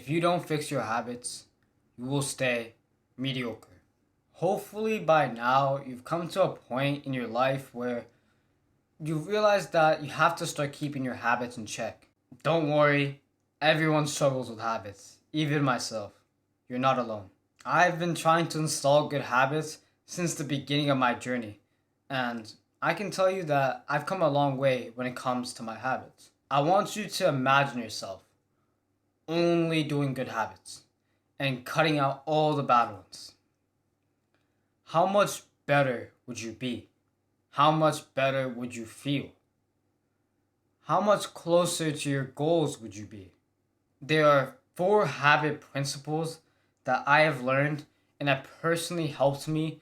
If you don't fix your habits, you will stay mediocre. Hopefully, by now, you've come to a point in your life where you realize that you have to start keeping your habits in check. Don't worry, everyone struggles with habits, even myself. You're not alone. I've been trying to install good habits since the beginning of my journey, and I can tell you that I've come a long way when it comes to my habits. I want you to imagine yourself only doing good habits and cutting out all the bad ones. How much better would you be? How much better would you feel? How much closer to your goals would you be? There are 4 habit principles that I have learned and that personally helped me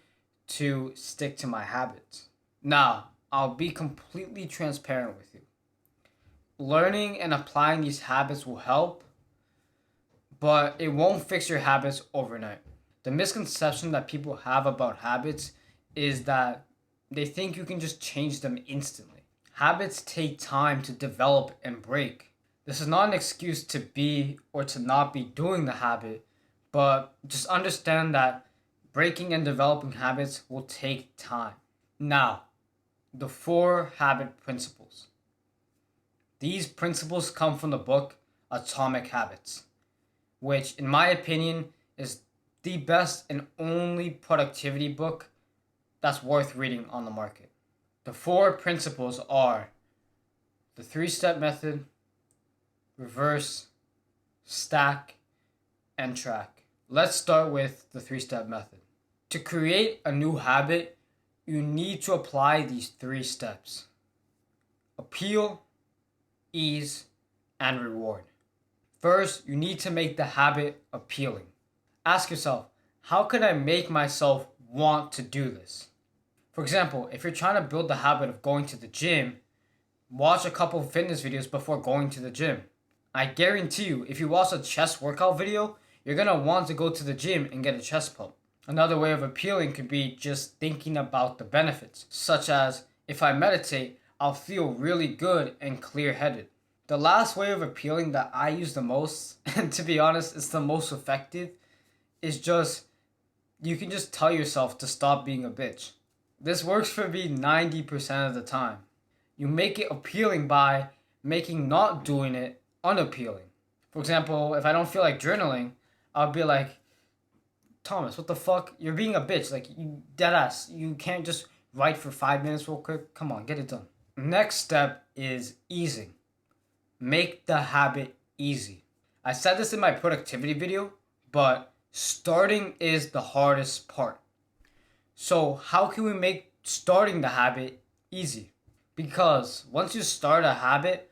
to stick to my habits. Now, I'll be completely transparent with you. Learning and applying these habits will help, but it won't fix your habits overnight. The misconception that people have about habits is that they think you can just change them instantly. Habits take time to develop and break. This is not an excuse to be or to not be doing the habit, but just understand that breaking and developing habits will take time. Now, the 4 habit principles. These principles come from the book Atomic Habits, which, in my opinion, is the best and only productivity book that's worth reading on the market. The 4 principles are the 3-step method, reverse, stack, and track. Let's start with the 3-step method. To create a new habit, you need to apply these 3 steps: appeal, ease, and reward. First, you need to make the habit appealing. Ask yourself, how can I make myself want to do this? For example, if you're trying to build the habit of going to the gym, watch a couple fitness videos before going to the gym. I guarantee you, if you watch a chest workout video, you're going to want to go to the gym and get a chest pump. Another way of appealing could be just thinking about the benefits, such as, if I meditate, I'll feel really good and clear-headed. The last way of appealing that I use the most, and to be honest, it's the most effective, is just, you can just tell yourself to stop being a bitch. This works for me 90% of the time. You make it appealing by making not doing it unappealing. For example, if I don't feel like journaling, I'll be like, Thomas, what the fuck? You're being a bitch. Like, you deadass. You can't just write for 5 minutes real quick. Come on, get it done. Next step is easing. Make the habit easy. I said this in my productivity video, but starting is the hardest part. So how can we make starting the habit easy? Because once you start a habit,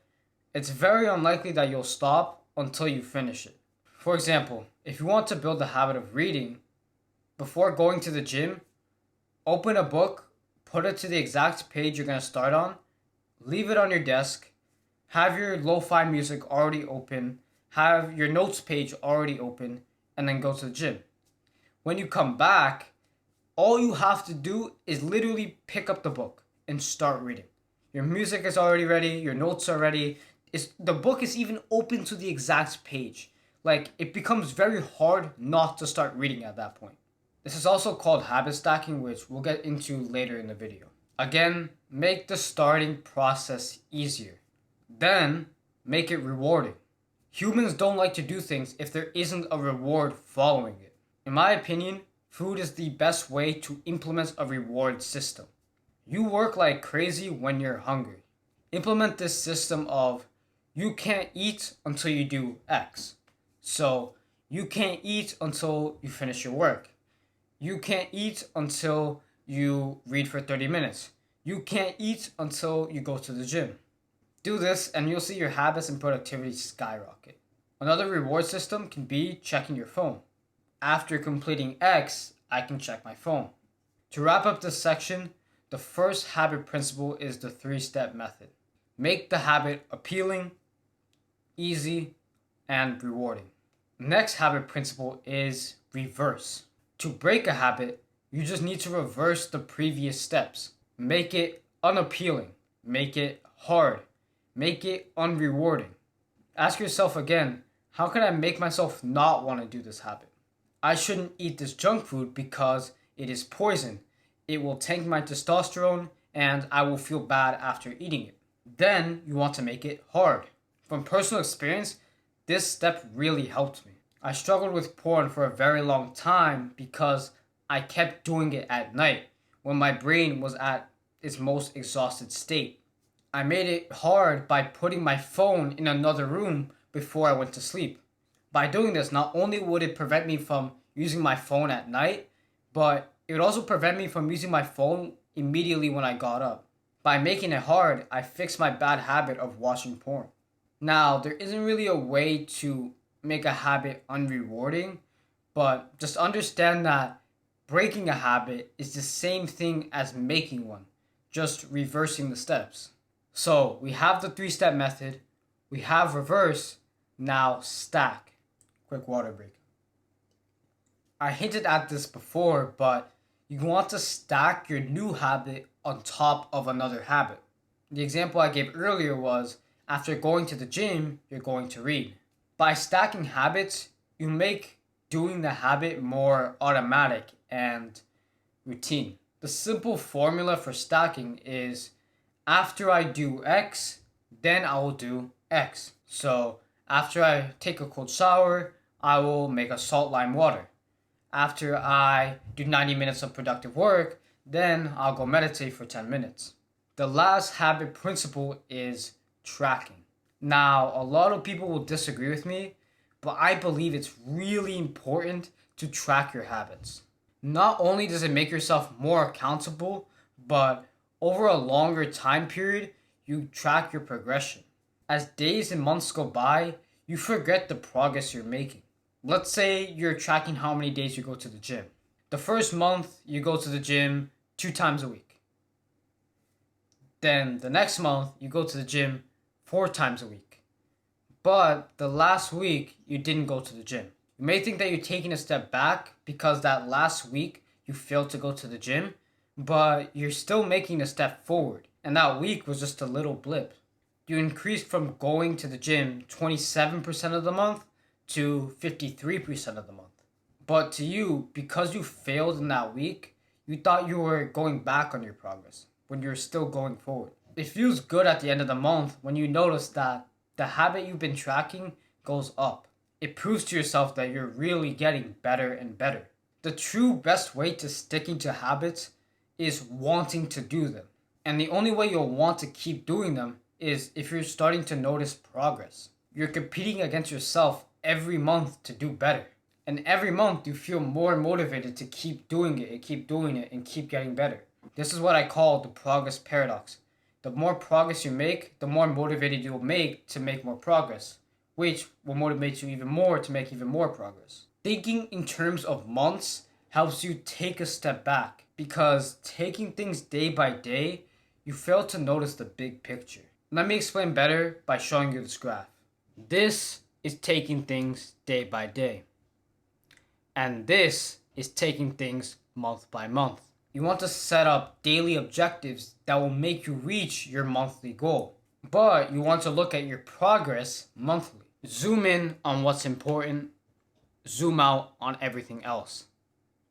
it's very unlikely that you'll stop until you finish it. For example, if you want to build the habit of reading, before going to the gym, open a book, put it to the exact page you're going to start on, leave it on your desk, have your lo-fi music already open, have your notes page already open, and then go to the gym. When you come back, all you have to do is literally pick up the book and start reading. Your music is already ready, your notes are ready. The book is even open to the exact page. Like, it becomes very hard not to start reading at that point. This is also called habit stacking, which we'll get into later in the video. Again, make the starting process easier. Then, make it rewarding. Humans don't like to do things if there isn't a reward following it. In my opinion, food is the best way to implement a reward system. You work like crazy when you're hungry. Implement this system of, you can't eat until you do X. So, you can't eat until you finish your work. You can't eat until you read for 30 minutes. You can't eat until you go to the gym. Do this and you'll see your habits and productivity skyrocket. Another reward system can be checking your phone. After completing X, I can check my phone. To wrap up this section, the first habit principle is the 3-step method. Make the habit appealing, easy, and rewarding. Next habit principle is reverse. To break a habit, you just need to reverse the previous steps. Make it unappealing. Make it hard. Make it unrewarding. Ask yourself again, How can I make myself not want to do this habit? I shouldn't eat this junk food because it is poison. It will tank my testosterone and I will feel bad after eating it. Then you want to make it hard. From personal experience, this step really helped me. I struggled with porn for a very long time because I kept doing it at night when my brain was at its most exhausted state. I made it hard by putting my phone in another room before I went to sleep. By doing this, not only would it prevent me from using my phone at night, but it would also prevent me from using my phone immediately when I got up. By making it hard, I fixed my bad habit of watching porn. Now, there isn't really a way to make a habit unrewarding, but just understand that breaking a habit is the same thing as making one, just reversing the steps. So we have the 3-step method, we have reverse, now stack. Quick water break. I hinted at this before, but you want to stack your new habit on top of another habit. The example I gave earlier was after going to the gym, you're going to read. By stacking habits, you make doing the habit more automatic and routine. The simple formula for stacking is after I do X, then I will do X. So after I take a cold shower, I will make a salt lime water. After I do 90 minutes of productive work, then I'll go meditate for 10 minutes. The last habit principle is tracking. Now, a lot of people will disagree with me, but I believe it's really important to track your habits. Not only does it make yourself more accountable, but over a longer time period, you track your progression. As days and months go by, you forget the progress you're making. Let's say you're tracking how many days you go to the gym. The first month, you go to the gym 2 times a week. Then the next month, you go to the gym 4 times a week. But the last week, you didn't go to the gym. You may think that you're taking a step back because that last week you failed to go to the gym, but you're still making a step forward. And that week was just a little blip. You increased from going to the gym 27% of the month to 53% of the month. But to you, because you failed in that week, you thought you were going back on your progress when you're still going forward. It feels good at the end of the month when you notice that the habit you've been tracking goes up. It proves to yourself that you're really getting better and better. The true best way to sticking to habits is wanting to do them. And the only way you'll want to keep doing them is if you're starting to notice progress. You're competing against yourself every month to do better. And every month you feel more motivated to keep doing it and keep doing it and keep getting better. This is what I call the progress paradox. The more progress you make, the more motivated you'll make to make more progress, which will motivate you even more to make even more progress. Thinking in terms of months helps you take a step back because taking things day by day, you fail to notice the big picture. Let me explain better by showing you this graph. This is taking things day by day. And this is taking things month by month. You want to set up daily objectives that will make you reach your monthly goal. But you want to look at your progress monthly. Zoom in on what's important. Zoom out on everything else.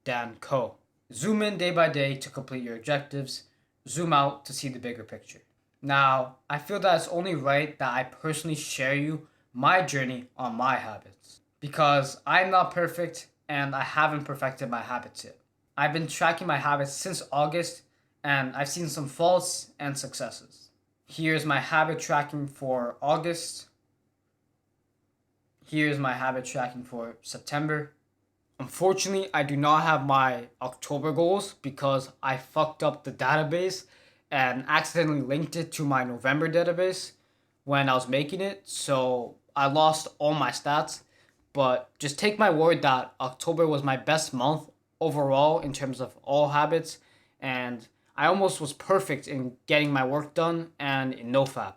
Dan Coe. Zoom in day by day to complete your objectives. Zoom out to see the bigger picture. Now, I feel that it's only right that I personally share you my journey on my habits. Because I'm not perfect and I haven't perfected my habits yet. I've been tracking my habits since August and I've seen some faults and successes. Here's my habit tracking for August. Here's my habit tracking for September. Unfortunately, I do not have my October goals because I fucked up the database and accidentally linked it to my November database when I was making it. So I lost all my stats. But just take my word that October was my best month overall in terms of all habits. And I almost was perfect in getting my work done and in NoFap.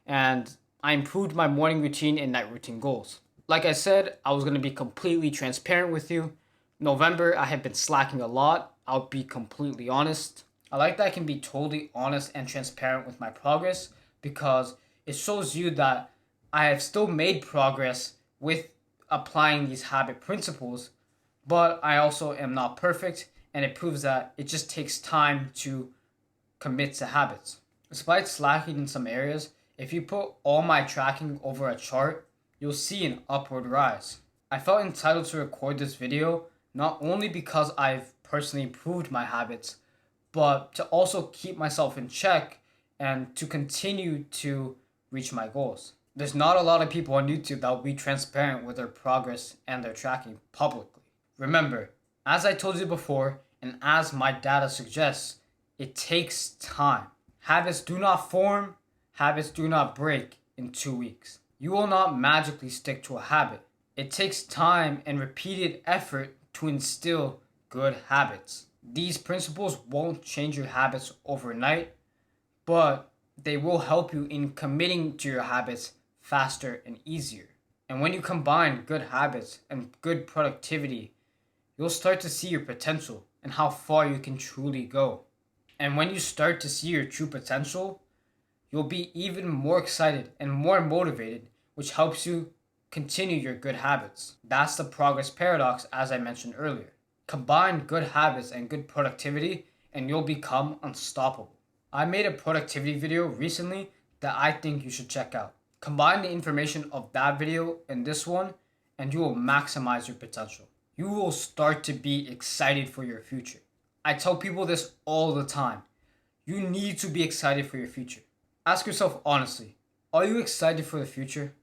And I improved my morning routine and night routine goals. Like I said, I was going to be completely transparent with you. November, I have been slacking a lot. I'll be completely honest. I like that I can be totally honest and transparent with my progress because it shows you that I have still made progress with applying these habit principles, but I also am not perfect, and it proves that it just takes time to commit to habits. Despite slacking in some areas, if you put all my tracking over a chart, you'll see an upward rise. I felt entitled to record this video not only because I've personally improved my habits, but to also keep myself in check and to continue to reach my goals. There's not a lot of people on YouTube that will be transparent with their progress and their tracking publicly. Remember, as I told you before, and as my data suggests, it takes time. Habits do not form, habits do not break in 2 weeks. You will not magically stick to a habit. It takes time and repeated effort to instill good habits. These principles won't change your habits overnight, but they will help you in committing to your habits faster and easier. And when you combine good habits and good productivity, you'll start to see your potential and how far you can truly go. And when you start to see your true potential, you'll be even more excited and more motivated, which helps you continue your good habits. That's the progress paradox, as I mentioned earlier. Combine good habits and good productivity, and you'll become unstoppable. I made a productivity video recently that I think you should check out. Combine the information of that video and this one, and you will maximize your potential. You will start to be excited for your future. I tell people this all the time. You need to be excited for your future. Ask yourself honestly, are you excited for the future?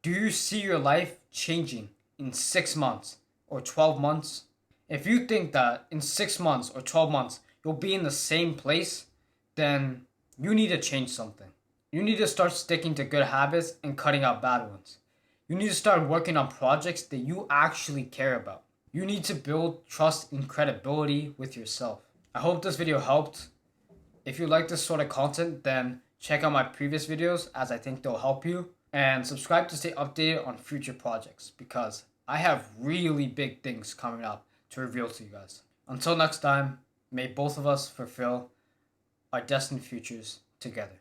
Do you see your life changing in 6 months or 12 months? If you think that in 6 months or 12 months you'll be in the same place, then you need to change something. You need to start sticking to good habits and cutting out bad ones. You need to start working on projects that you actually care about. You need to build trust and credibility with yourself. I hope this video helped. If you like this sort of content, then check out my previous videos, as I think they'll help you. And subscribe to stay updated on future projects, because I have really big things coming up to reveal to you guys. Until next time, may both of us fulfill our destined futures together.